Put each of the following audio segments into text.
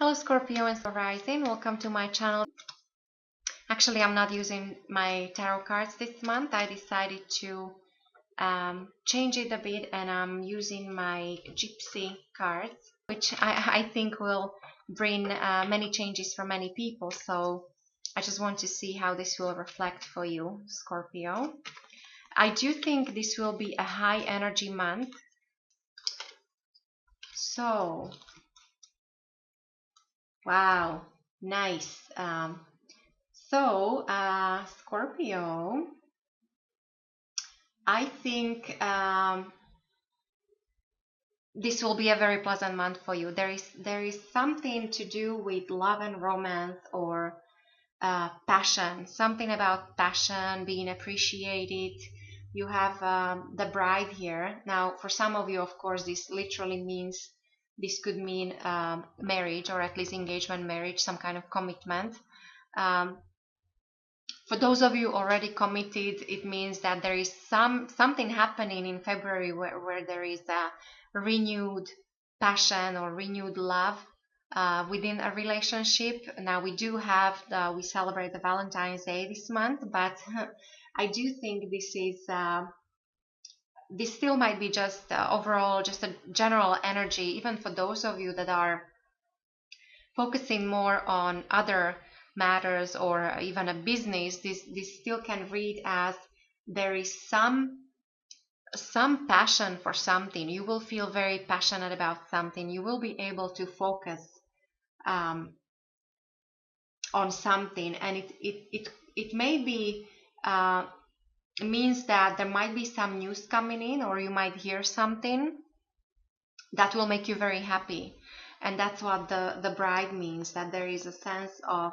Hello Scorpio and Rising, welcome to my channel. Actually, I'm not using my tarot cards this month. I decided to change it a bit and I'm using my Gypsy cards, which I think will bring many changes for many people. So I just want to see how this will reflect for you, Scorpio. I do think this will be a high energy month. So, wow, nice. Scorpio, I think this will be a very pleasant month for you. There is something to do with love and romance or passion, something about passion, being appreciated. You have the bride here. Now, for some of you, of course, this could mean marriage, or at least engagement, marriage, some kind of commitment. For those of you already committed, it means that there is something happening in February where there is a renewed passion or renewed love within a relationship. Now we celebrate the Valentine's Day this month, but I do think this still might be just overall just a general energy, even for those of you that are focusing more on other matters or even a business. This still can read as there is some passion for something. You will feel very passionate about something. You will be able to focus on something, and it may be means that there might be some news coming in, or you might hear something that will make you very happy. And that's what the bride means, that there is a sense of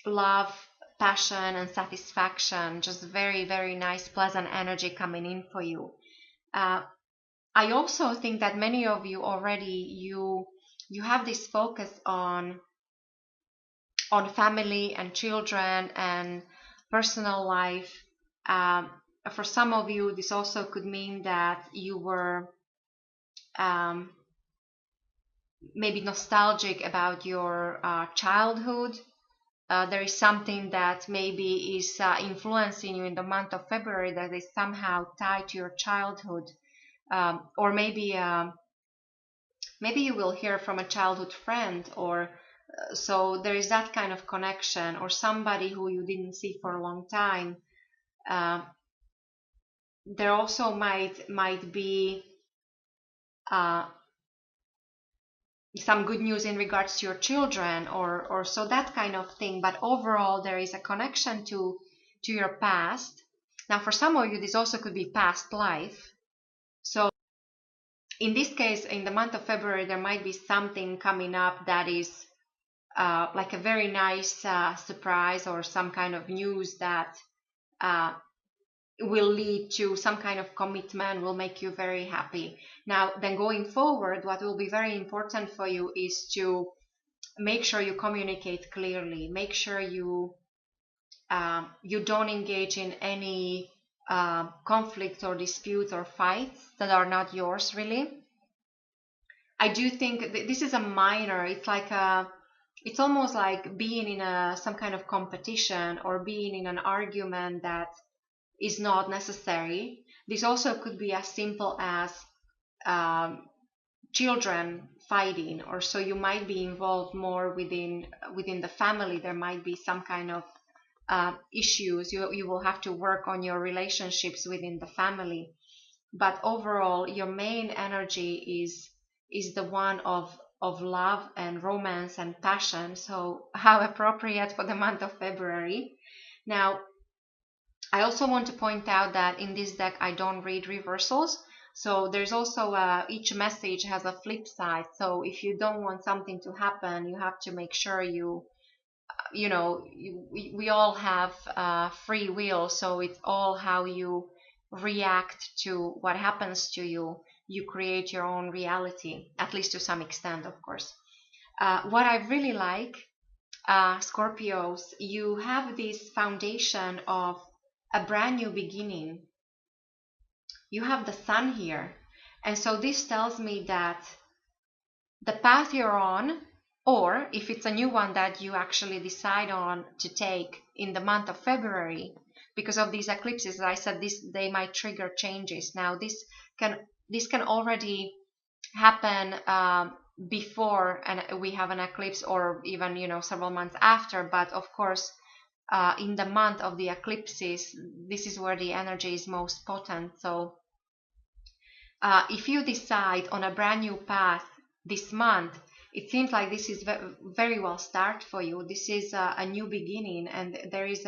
love, passion, and satisfaction. Just very, very nice, pleasant energy coming in for you. I also think that many of you already you have this focus on family and children and personal life. For some of you, this also could mean that you were maybe nostalgic about your childhood. There is something that maybe is influencing you in the month of February that is somehow tied to your childhood, or maybe you will hear from a childhood friend, or so there is that kind of connection, or somebody who you didn't see for a long time. There also might be some good news in regards to your children, or so, that kind of thing. But overall, there is a connection to your past. Now, for some of you, this also could be past life. So in this case, in the month of February, there might be something coming up that is like a very nice surprise, or some kind of news that will lead to some kind of commitment, will make you very happy. Now, then going forward, what will be very important for you is to make sure you communicate clearly. Make sure you don't engage in any conflicts or disputes or fights that are not yours, really. I do think this is a minor, it's almost like being in some kind of competition, or being in an argument that is not necessary. This also could be as simple as children fighting, or so you might be involved more within the family. There might be some kind of issues. You will have to work on your relationships within the family. But overall, your main energy is the one of love and romance and passion. So how appropriate for the month of February. Now, I also want to point out that in this deck, I don't read reversals. So there's also each message has a flip side. So if you don't want something to happen, you have to make sure we all have free will. So it's all how you react to what happens to you. You create your own reality, at least to some extent, of course. What I really like, Scorpios, you have this foundation of a brand new beginning. You have the sun here, and so this tells me that the path you're on, or if it's a new one that you actually decide on to take in the month of February, because of these eclipses, as I said, they might trigger changes. Now this can already happen before and we have an eclipse, or even several months after. But of course, in the month of the eclipses, this is where the energy is most potent. So if you decide on a brand new path this month, it seems like this is very well start for you. This is a new beginning, and there is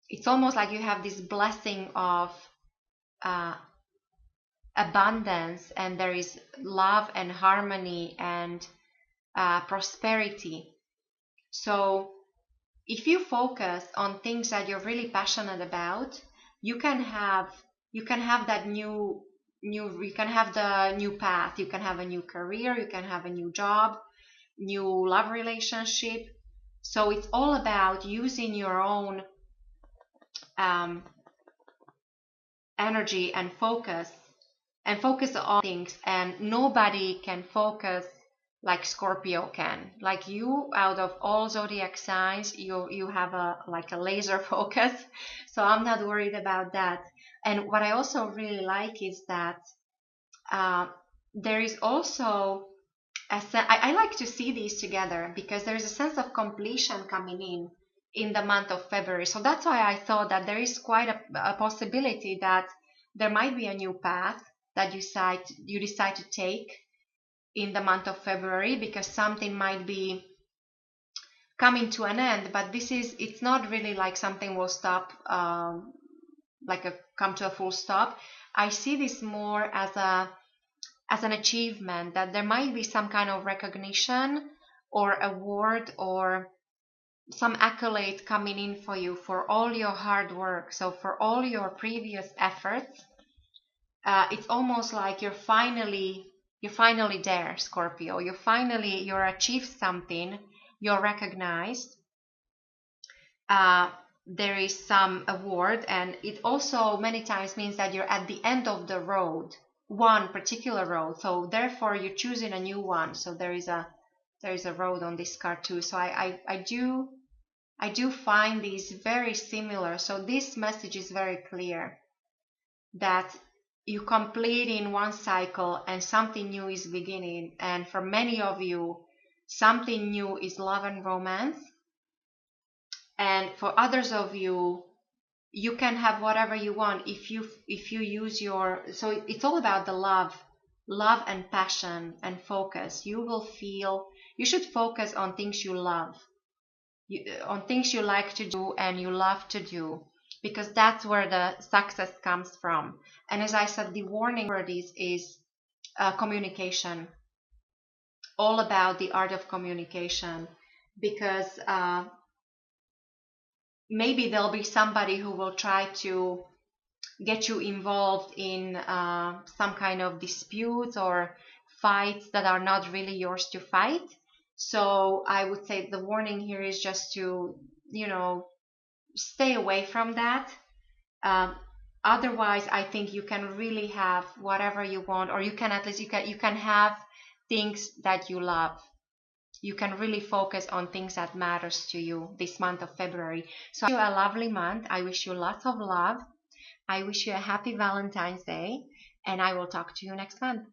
it's almost like you have this blessing of abundance, and there is love and harmony and prosperity. So if you focus on things that you're really passionate about, you can have that you can have the new path, you can have a new career, you can have a new job, new love relationship. So it's all about using your own energy and focus on things, and nobody can focus like Scorpio can. Like you, out of all zodiac signs, you have a laser focus. So I'm not worried about that. And what I also really like is that there is also I like to see these together, because there is a sense of completion coming in the month of February. So that's why I thought that there is quite a possibility that there might be a new path that you decide to take in the month of February, because something might be coming to an end. But it's not really like something will stop, come to a full stop. I see this more as an achievement, that there might be some kind of recognition or award or some accolade coming in for you for all your hard work. So for all your previous efforts, it's almost like you're finally there, Scorpio. You're achieved something, you're recognized. There is some award, and it also many times means that you're at the end of the road, one particular road. So therefore you're choosing a new one. So there is a road on this card too. So I do find these very similar. So this message is very clear, that you complete in one cycle and something new is beginning. And for many of you, something new is love and romance. And for others of you, you can have whatever you want if you use your, so it's all about the love and passion and focus. You should focus on things you love, on things you like to do and you love to do, because that's where the success comes from. And as I said, the warning for this is communication, all about the art of communication, because maybe there'll be somebody who will try to get you involved in some kind of disputes or fights that are not really yours to fight. So I would say the warning here is just to, stay away from that. Otherwise, I think you can really have whatever you want, or you can at least you can have things that you love. You can really focus on things that matters to you this month of February. So I wish you a lovely month. I wish you lots of love. I wish you a happy Valentine's Day, and I will talk to you next month.